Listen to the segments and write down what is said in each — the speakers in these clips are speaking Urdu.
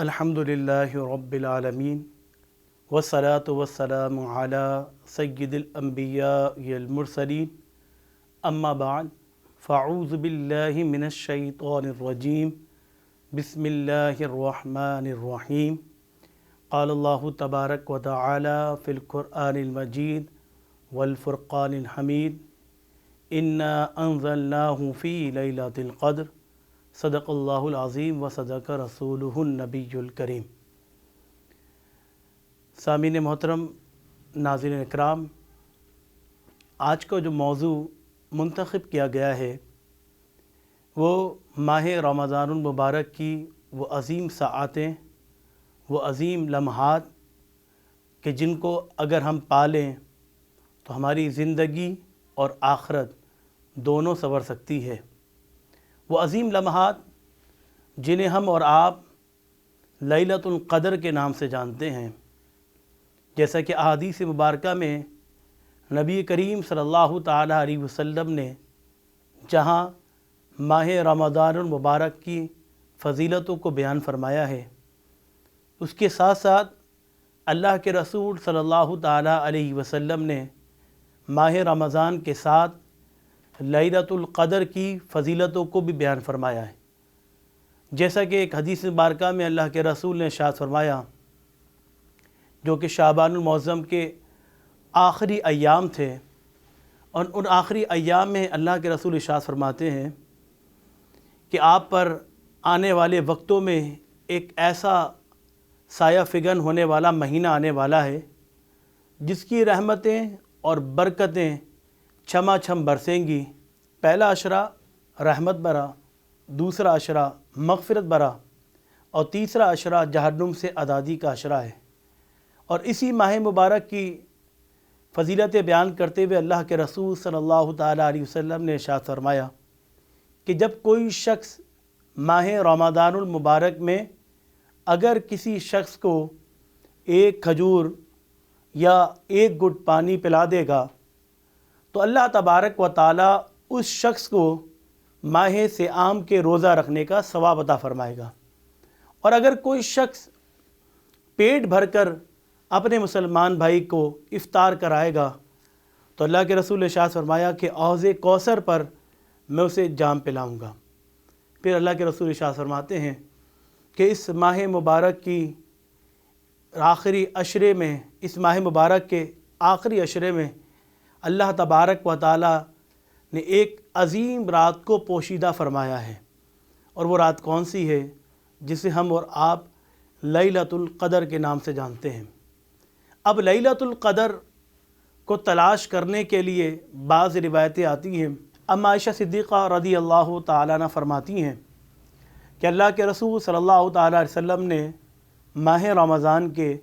الحمدللہ رب العالمین والصلاة والسلام علی سید الانبیاء والمرسلین اما بعد فاعوذ باللہ من الشیطان الرجیم بسم اللہ الرحمن الرحیم قال اللہ تبارک و تعالی فی القرآن المجید والفرقان الحمید انا انزلناہ فی لیلۃ القدر صدق اللہ العظیم و صدق رسولہ النبی الکریم۔ سامعین محترم، ناظرین اکرام، آج کا جو موضوع منتخب کیا گیا ہے وہ ماہ رمضان المبارک کی وہ عظیم ساعتیں، وہ عظیم لمحات کہ جن کو اگر ہم پالیں تو ہماری زندگی اور آخرت دونوں سنور سکتی ہے۔ وہ عظیم لمحات جنہیں ہم اور آپ لیلۃ القدر کے نام سے جانتے ہیں، جیسا کہ احادیث مبارکہ میں نبی کریم صلی اللہ تعالیٰ علیہ وسلم نے جہاں ماہ رمضان المبارک کی فضیلتوں کو بیان فرمایا ہے، اس کے ساتھ ساتھ اللہ کے رسول صلی اللہ تعالیٰ علیہ وسلم نے ماہ رمضان کے ساتھ لیلۃ القدر کی فضیلتوں کو بھی بیان فرمایا ہے۔ جیسا کہ ایک حدیث مبارکہ میں اللہ کے رسول نے ارشاد فرمایا، جو کہ شعبان المعظم کے آخری ایام تھے، اور ان آخری ایام میں اللہ کے رسول ارشاد فرماتے ہیں کہ آپ پر آنے والے وقتوں میں ایک ایسا سایہ فگن ہونے والا مہینہ آنے والا ہے جس کی رحمتیں اور برکتیں چھما چھم برسیں گی۔ پہلا عشرہ رحمت برا، دوسرا عشرہ مغفرت برا، اور تیسرا عشرہ جہنم سے آزادی کا عشرہ ہے۔ اور اسی ماہ مبارک کی فضیلت بیان کرتے ہوئے اللہ کے رسول صلی اللہ تعالیٰ علیہ وسلم نے ارشاد فرمایا کہ جب کوئی شخص ماہ رمضان المبارک میں اگر کسی شخص کو ایک کھجور یا ایک گھٹ پانی پلا دے گا تو اللہ تبارک و تعالیٰ اس شخص کو ماہ صیام کے روزہ رکھنے کا ثواب عطا فرمائے گا۔ اور اگر کوئی شخص پیٹ بھر کر اپنے مسلمان بھائی کو افطار کرائے گا تو اللہ کے رسول نے ارشاد فرمایا کہ حوض کوثر پر میں اسے جام پلاؤں گا۔ پھر اللہ کے رسول ارشاد فرماتے ہیں کہ اس ماہ مبارک کی آخری عشرے میں، اس ماہ مبارک کے آخری عشرے میں اللہ تبارک و تعالیٰ نے ایک عظیم رات کو پوشیدہ فرمایا ہے، اور وہ رات کون سی ہے؟ جسے ہم اور آپ لیلۃ القدر کے نام سے جانتے ہیں۔ اب لیلۃ القدر کو تلاش کرنے کے لیے بعض روایتیں آتی ہیں۔ ام عائشہ صدیقہ رضی اللہ تعالیٰ عنہ فرماتی ہیں کہ اللہ کے رسول صلی اللہ تعالیٰ علیہ وسلم نے ماہ رمضان کے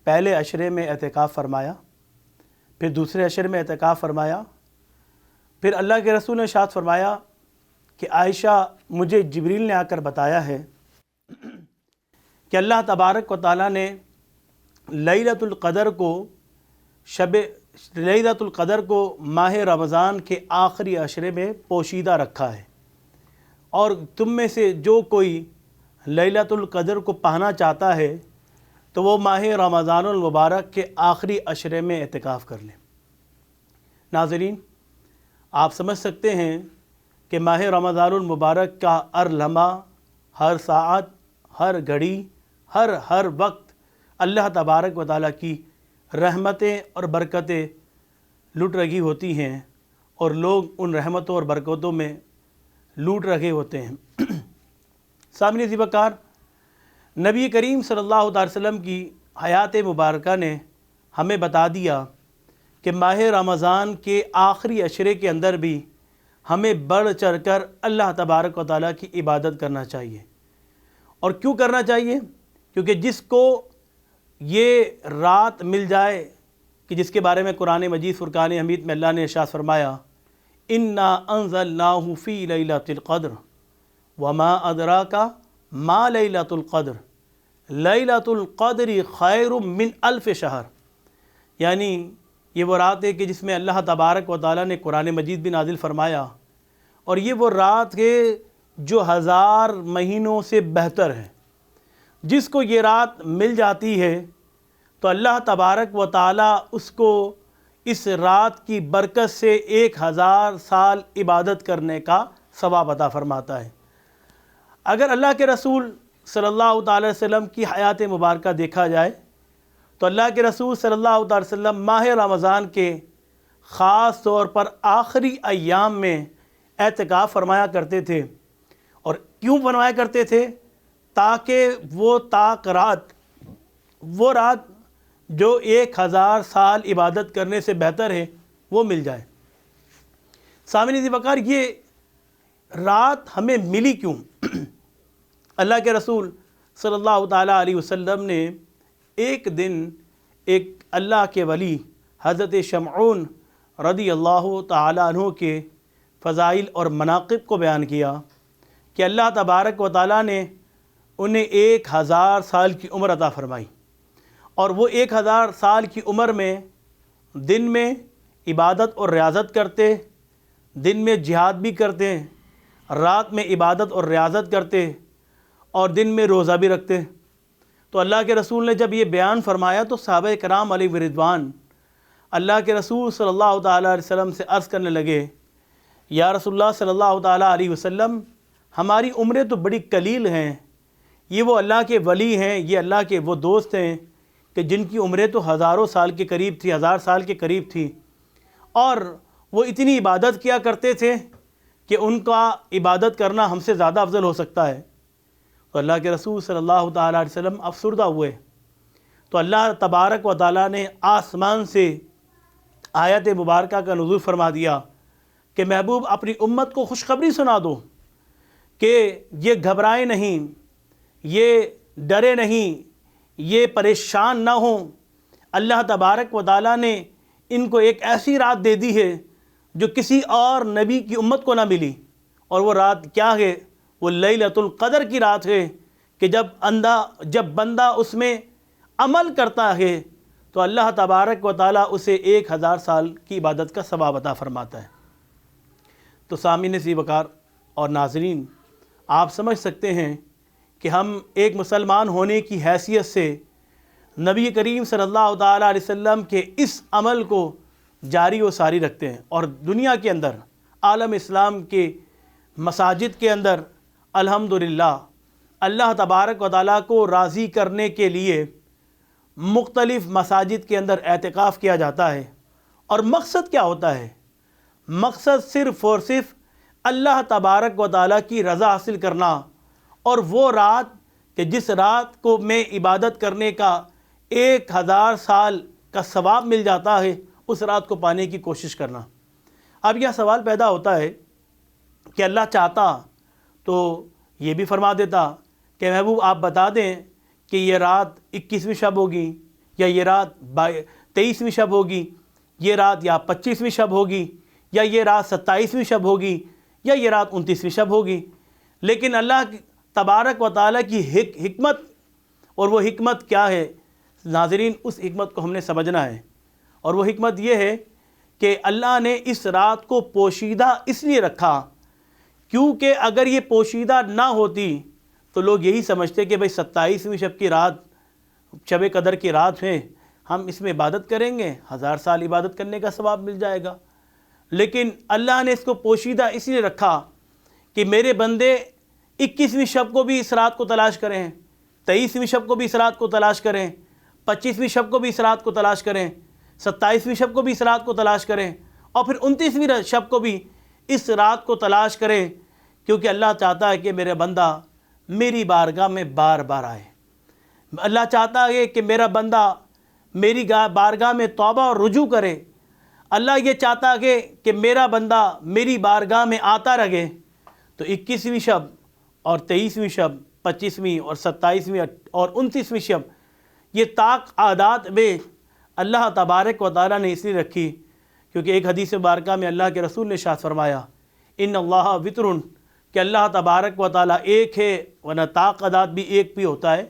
پہلے عشرے میں اعتکاف فرمایا، پھر دوسرے عشرے میں اعتکاف فرمایا، پھر اللہ کے رسول نے ارشاد فرمایا کہ عائشہ، مجھے جبریل نے آ کر بتایا ہے کہ اللہ تبارک و تعالیٰ نے لیلۃ القدر کو ماہ رمضان کے آخری عشرے میں پوشیدہ رکھا ہے، اور تم میں سے جو کوئی لیلۃ القدر کو پانا چاہتا ہے تو وہ ماہ رمضان المبارک کے آخری عشرے میں اعتکاف کر لیں۔ ناظرین، آپ سمجھ سکتے ہیں کہ ماہ رمضان المبارک کا ہر لمحہ، ہر ساعت، ہر گھڑی، ہر وقت اللہ تبارک و تعالیٰ کی رحمتیں اور برکتیں لٹ رہی ہوتی ہیں، اور لوگ ان رحمتوں اور برکتوں میں لوٹ رہے ہوتے ہیں۔ سامعین عزیز وقار، نبی کریم صلی اللہ علیہ وسلم کی حیات مبارکہ نے ہمیں بتا دیا کہ ماہ رمضان کے آخری عشرے کے اندر بھی ہمیں بڑھ چڑھ کر اللہ تبارک و تعالیٰ کی عبادت کرنا چاہیے۔ اور کیوں کرنا چاہیے؟ کیونکہ جس کو یہ رات مل جائے کہ جس کے بارے میں قرآن مجید فرقان حمید میں اللہ نے ارشاد فرمایا، انا انزلناہ فی لیلۃ القدر وما ادراک ما لیلۃ القدر لیلۃ القدر خیر من الف شہر، یعنی یہ وہ رات ہے کہ جس میں اللہ تبارک و تعالیٰ نے قرآن مجید بھی نازل فرمایا، اور یہ وہ رات ہے جو 1000 مہینوں سے بہتر ہے۔ جس کو یہ رات مل جاتی ہے تو اللہ تبارک و تعالیٰ اس کو اس رات کی برکت سے 1000 سال عبادت کرنے کا ثواب عطا فرماتا ہے۔ اگر اللہ کے رسول صلی اللہ تعالی وسلم کی حیات مبارکہ دیکھا جائے تو اللہ کے رسول صلی اللہ تعالی وسلم ماہ رمضان کے خاص طور پر آخری ایام میں اعتکاف فرمایا کرتے تھے۔ اور کیوں فرمایا کرتے تھے؟ تاکہ وہ وہ رات جو 1000 سال عبادت کرنے سے بہتر ہے وہ مل جائے۔ سامعین ذی وقار، یہ رات ہمیں ملی کیوں؟ اللہ کے رسول صلی اللہ تعالیٰ علیہ وسلم نے ایک دن ایک اللہ کے ولی حضرت شمعون رضی اللہ تعالیٰ عنہ کے فضائل اور مناقب کو بیان کیا کہ اللہ تبارک و تعالیٰ نے انہیں 1000 سال کی عمر عطا فرمائی، اور وہ 1000 سال کی عمر میں دن میں عبادت اور ریاضت کرتے، دن میں جہاد بھی کرتے، رات میں عبادت اور ریاضت کرتے، اور دن میں روزہ بھی رکھتے۔ تو اللہ کے رسول نے جب یہ بیان فرمایا تو صحابہ کرام علیہ رضوان اللہ کے رسول صلی اللہ تعالیٰ علیہ وسلم سے عرض کرنے لگے، یا رسول اللہ صلی اللہ تعالیٰ علیہ وسلم، ہماری عمریں تو بڑی قلیل ہیں، یہ وہ اللہ کے ولی ہیں، یہ اللہ کے وہ دوست ہیں کہ جن کی عمریں تو ہزاروں سال کے قریب تھی، 1000 سال کے قریب تھی، اور وہ اتنی عبادت کیا کرتے تھے کہ ان کا عبادت کرنا ہم سے زیادہ افضل ہو سکتا ہے۔ تو اللہ کے رسول صلی اللہ تعالیٰ علیہ وسلم افسردہ ہوئے۔ تو اللہ تبارک و تعالیٰ نے آسمان سے آیت مبارکہ کا نزول فرما دیا کہ محبوب اپنی امت کو خوشخبری سنا دو کہ یہ گھبرائے نہیں، یہ ڈرے نہیں، یہ پریشان نہ ہوں۔ اللہ تبارک و تعالیٰ نے ان کو ایک ایسی رات دے دی ہے جو کسی اور نبی کی امت کو نہ ملی، اور وہ رات کیا ہے؟ وہ لیلۃ القدر کی رات ہے کہ جب بندہ اس میں عمل کرتا ہے تو اللہ تبارک و تعالیٰ اسے 1000 سال کی عبادت کا ثواب عطا فرماتا ہے۔ تو سامعین ذی وقار اور ناظرین، آپ سمجھ سکتے ہیں کہ ہم ایک مسلمان ہونے کی حیثیت سے نبی کریم صلی اللہ تعالیٰ علیہ وسلم کے اس عمل کو جاری و ساری رکھتے ہیں، اور دنیا کے اندر، عالم اسلام کے مساجد کے اندر الحمدللہ اللہ تبارک و تعالیٰ کو راضی کرنے کے لیے مختلف مساجد کے اندر اعتکاف کیا جاتا ہے۔ اور مقصد کیا ہوتا ہے؟ مقصد صرف اور صرف اللہ تبارک و تعالیٰ کی رضا حاصل کرنا، اور وہ رات کہ جس رات کو میں عبادت کرنے کا 1000 سال کا ثواب مل جاتا ہے، اس رات کو پانے کی کوشش کرنا۔ اب یہ سوال پیدا ہوتا ہے کہ اللہ چاہتا تو یہ بھی فرما دیتا کہ محبوب آپ بتا دیں کہ یہ رات 21ویں شب ہوگی، یا یہ رات 23ویں شب ہوگی، یہ رات یا 25ویں شب ہوگی، یا یہ رات 27ویں شب ہوگی، یا یہ رات 29ویں شب ہوگی۔ لیکن اللہ تبارک و تعالیٰ کی حکمت، اور وہ حکمت کیا ہے ناظرین؟ اس حکمت کو ہم نے سمجھنا ہے، اور وہ حکمت یہ ہے کہ اللہ نے اس رات کو پوشیدہ اس لیے رکھا کیونکہ اگر یہ پوشیدہ نہ ہوتی تو لوگ یہی سمجھتے کہ بھئی 27ویں شب کی رات، شب قدر کی رات ہے، ہم اس میں عبادت کریں گے، 1000 سال عبادت کرنے کا ثواب مل جائے گا۔ لیکن اللہ نے اس کو پوشیدہ اس لیے رکھا کہ میرے بندے 21ویں شب کو بھی اس رات کو تلاش کریں، 23ویں شب کو بھی اس رات کو تلاش کریں، 25ویں شب کو بھی اس رات کو تلاش کریں، 27ویں شب کو بھی اس رات کو تلاش کریں، اور پھر 29ویں شب کو بھی اس رات کو تلاش کریں، کیونکہ اللہ چاہتا ہے کہ میرا بندہ میری بارگاہ میں بار بار آئے۔ اللہ چاہتا ہے کہ میرا بندہ میری بارگاہ میں توبہ اور رجوع کرے۔ اللہ یہ چاہتا ہے کہ میرا بندہ میری بارگاہ میں آتا رہے۔ تو 21ویں شب اور 23ویں شب، 25ویں اور 27ویں اور 29ویں شب، یہ طاق عادات میں اللہ تبارک و تعالیٰ نے اس لیے رکھی کیونکہ ایک حدیث مبارکہ میں اللہ کے رسول نے ارشاد فرمایا، ان اللہ وطرن، کہ اللہ تبارک و تعالیٰ ایک ہے، ورنہ طاق عادات بھی ایک بھی ہوتا ہے،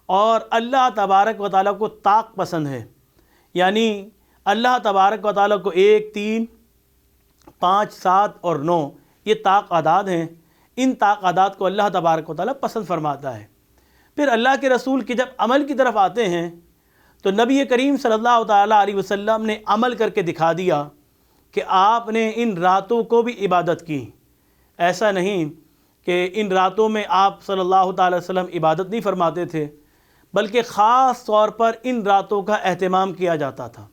اور اللہ تبارک و تعالیٰ کو طاق پسند ہے، یعنی اللہ تبارک و تعالیٰ کو 1، 3، 5، 7 اور 9 یہ طاق عادات ہیں۔ ان طاق عادات کو اللہ تبارک و تعالیٰ پسند فرماتا ہے۔ پھر اللہ کے رسول کے جب عمل کی طرف آتے ہیں تو نبی کریم صلی اللہ تعالیٰ علیہ وسلم نے عمل کر کے دکھا دیا کہ آپ نے ان راتوں کو بھی عبادت کی۔ ایسا نہیں کہ ان راتوں میں آپ صلی اللہ تعالیٰ علیہ وسلم عبادت نہیں فرماتے تھے، بلکہ خاص طور پر ان راتوں کا اہتمام کیا جاتا تھا۔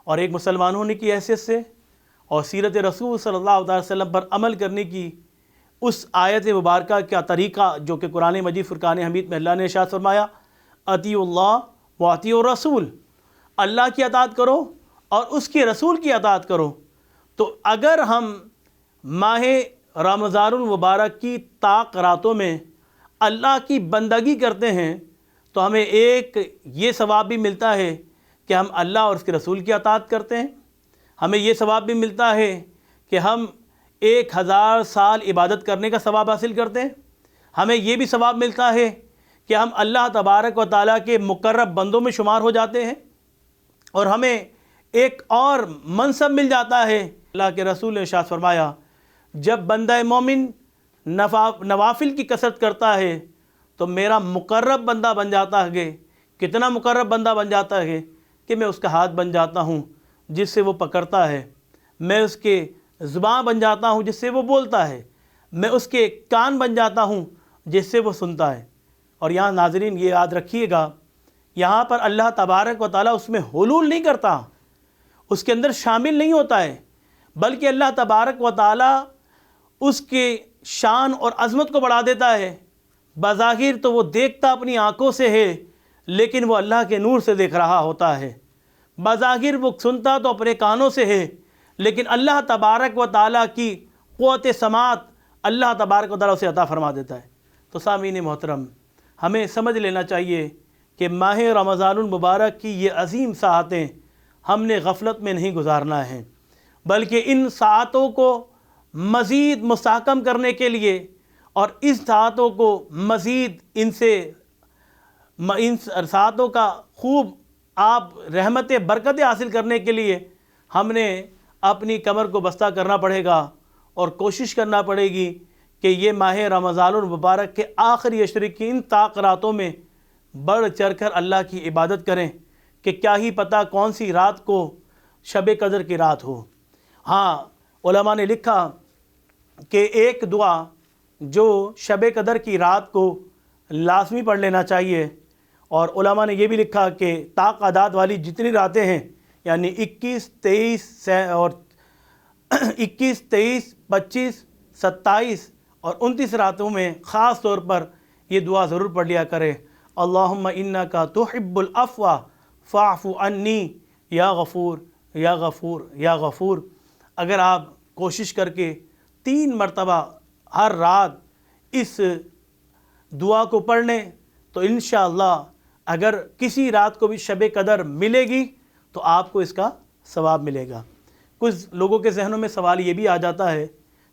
اور ایک مسلمان ہونے کی حیثیت سے اور سیرت رسول صلی اللہ علیہ وسلم پر عمل کرنے کی اس آیت مبارکہ کا طریقہ جو کہ قرآن مجید فرقان حمید میں اللہ نے ارشاد فرمایا، اطیعوا اللہ و اطیعوا الرسول، اللہ کی اطاعت کرو اور اس کے رسول کی اطاعت کرو۔ تو اگر ہم ماہ رمضان المبارک کی طاق راتوں میں اللہ کی بندگی کرتے ہیں تو ہمیں ایک یہ ثواب بھی ملتا ہے کہ ہم اللہ اور اس کے رسول کی اطاعت کرتے ہیں، ہمیں یہ ثواب بھی ملتا ہے کہ ہم 1000 سال عبادت کرنے کا ثواب حاصل کرتے ہیں، ہمیں یہ بھی ثواب ملتا ہے کہ ہم اللہ تبارک و تعالیٰ کے مقرب بندوں میں شمار ہو جاتے ہیں، اور ہمیں ایک اور منصب مل جاتا ہے۔ اللہ کے رسول نے ارشاد فرمایا، جب بندہ مومن نوافل کی کثرت کرتا ہے تو میرا مقرب بندہ بن جاتا ہے۔ کتنا مقرب بندہ بن جاتا ہے کہ میں اس کا ہاتھ بن جاتا ہوں جس سے وہ پکڑتا ہے، میں اس کے زبان بن جاتا ہوں جس سے وہ بولتا ہے، میں اس کے کان بن جاتا ہوں جس سے وہ سنتا ہے۔ اور یہاں ناظرین یہ یاد رکھیے گا، یہاں پر اللہ تبارک و تعالیٰ اس میں حلول نہیں کرتا، اس کے اندر شامل نہیں ہوتا ہے، بلکہ اللہ تبارک و تعالیٰ اس کے شان اور عظمت کو بڑھا دیتا ہے۔ بظاہر تو وہ دیکھتا اپنی آنکھوں سے ہے، لیکن وہ اللہ کے نور سے دیکھ رہا ہوتا ہے۔ بظاہر وہ سنتا تو اپنے کانوں سے ہے، لیکن اللہ تبارک و تعالیٰ کی قوت سماعت اللہ تبارک و تعالیٰ اسے عطا فرما دیتا ہے۔ تو سامعین محترم، ہمیں سمجھ لینا چاہیے کہ ماہ رمضان المبارک کی یہ عظیم ساعتیں ہم نے غفلت میں نہیں گزارنا ہے، بلکہ ان ساعتوں کو مزید مستحکم کرنے کے لیے اور اس ساعتوں کو مزید ان ساعتوں کا خوب آپ رحمت برکتیں حاصل کرنے کے لیے ہم نے اپنی کمر کو بستہ کرنا پڑے گا اور کوشش کرنا پڑے گی کہ یہ ماہ رمضان المبارک کے آخری عشر کی ان طاق راتوں میں بڑھ چڑھ کر اللہ کی عبادت کریں کہ کیا ہی پتہ کون سی رات کو شب قدر کی رات ہو۔ ہاں، علماء نے لکھا کہ ایک دعا جو شب قدر کی رات کو لازمی پڑھ لینا چاہیے، اور علماء نے یہ بھی لکھا کہ طاق اعداد والی جتنی راتیں ہیں، یعنی 21، 23، 25، 27 اور 29 راتوں میں خاص طور پر یہ دعا ضرور پڑھ لیا کرے، اللہم انکا تحب العفو فاعف عنی یا غفور یا غفور یا غفور۔ اگر آپ کوشش کر کے 3 مرتبہ ہر رات اس دعا کو پڑھ لیں تو انشاءاللہ اگر کسی رات کو بھی شب قدر ملے گی تو آپ کو اس کا ثواب ملے گا۔ کچھ لوگوں کے ذہنوں میں سوال یہ بھی آ جاتا ہے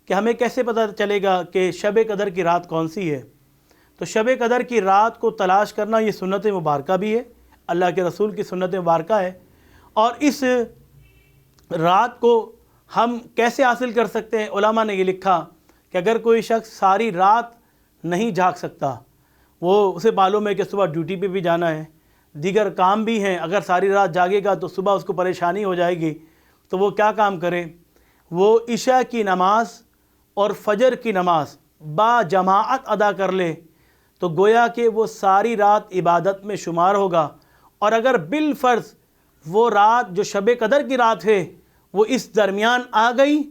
کہ ہمیں کیسے پتہ چلے گا کہ شب قدر کی رات کون سی ہے؟ تو شب قدر کی رات کو تلاش کرنا یہ سنت مبارکہ بھی ہے، اللہ کے رسول کی سنت مبارکہ ہے، اور اس رات کو ہم کیسے حاصل کر سکتے ہیں؟ علماء نے یہ لکھا کہ اگر کوئی شخص ساری رات نہیں جاگ سکتا، وہ اسے معلوم ہے کہ صبح ڈیوٹی پہ بھی جانا ہے، دیگر کام بھی ہیں، اگر ساری رات جاگے گا تو صبح اس کو پریشانی ہو جائے گی، تو وہ کیا کام کرے؟ وہ عشاء کی نماز اور فجر کی نماز با جماعت ادا کر لے تو گویا کہ وہ ساری رات عبادت میں شمار ہوگا، اور اگر بالفرض وہ رات جو شب قدر کی رات ہے وہ اس درمیان آ گئی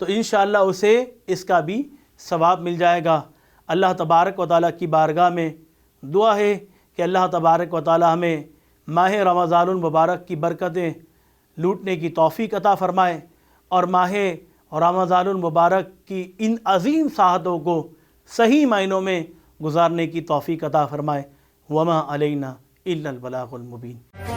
تو انشاءاللہ اسے اس کا بھی ثواب مل جائے گا۔ اللہ تبارک و تعالیٰ کی بارگاہ میں دعا ہے کہ اللہ تبارک و تعالیٰ ہمیں ماہ رمضان المبارک کی برکتیں لوٹنے کی توفیق عطا فرمائے، اور ماہ رمضان المبارک کی ان عظیم ساعتوں کو صحیح معنوں میں گزارنے کی توفیق عطا فرمائے۔ وما علینا الا البلاغ المبین۔